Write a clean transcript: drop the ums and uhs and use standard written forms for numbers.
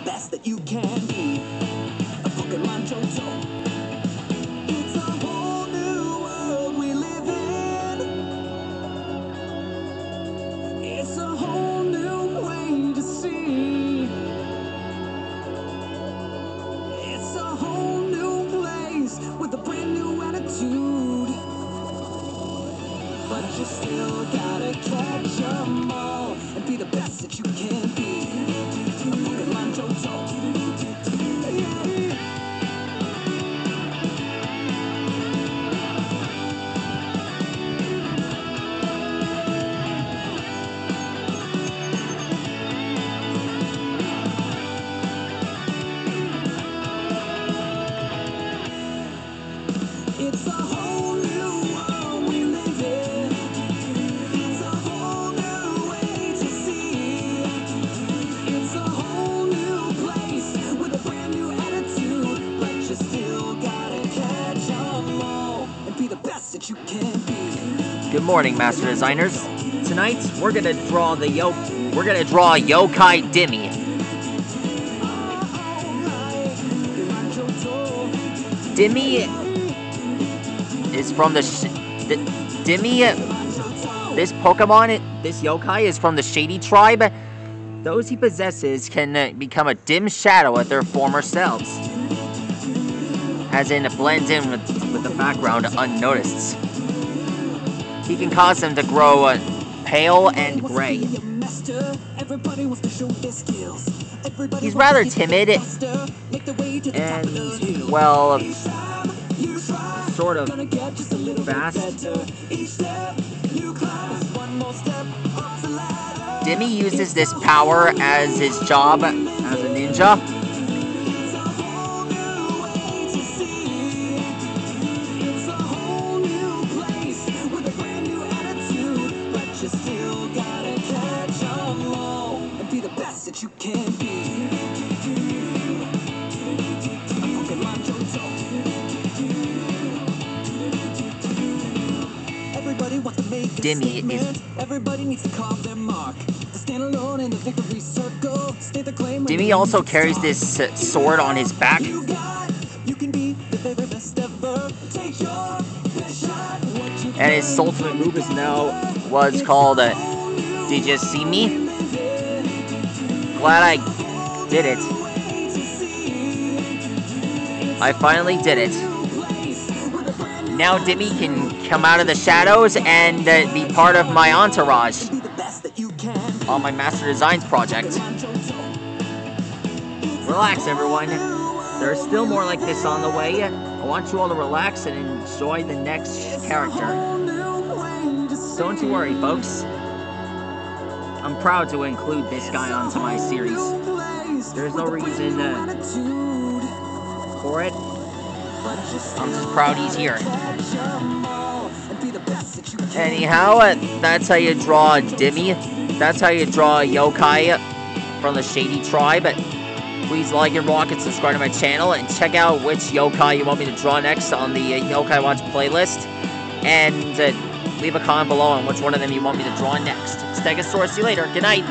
best that you can be. A Pokemon Johto. It's a whole new world we live in. It's a whole new way to see. It's a whole new place with a brand new attitude. But you still gotta catch 'em all and be the best that you can be. A Pokemon Johto. It's a whole new world we live in. It's a whole new way to see. It's a whole new place with a brand new attitude. But you still gotta catch 'em all and be the best that you can be. Good morning, Master Designers. Tonight we're gonna draw Yokai Dimmy. Dimmy is from this Pokemon, this yokai is from the Shady tribe. Those he possesses can become a dim shadow of their former selves, as in blend in with the background unnoticed. He can cause them to grow pale and gray. He's rather timid and, well, sort of fast. Dimmy uses this power as his job as a ninja. You can be. Everybody wants to make Dimmy is. Everybody needs to carve their mark. To stand alone in the victory circle. State the claim. Dimmy also carries this sword on his back. You can be the very best ever. Take your best shot. And his ultimate move is now was called Did You See Me? Glad I did it. I finally did it. Now Dimmy can come out of the shadows and be part of my entourage on my Master Designs project. Relax, everyone. There's still more like this on the way. I want you all to relax and enjoy the next character. Don't you worry, folks. I'm proud to include this guy onto my series. There's no reason for it. I'm just proud he's here. Anyhow, that's how you draw Dimmy. That's how you draw Yokai from the Shady tribe. Please like and rock and subscribe to my channel and check out which Yokai you want me to draw next on the Yokai Watch playlist. And leave a comment below on which one of them you want me to draw next. Stegosaurus, see you later. Good night.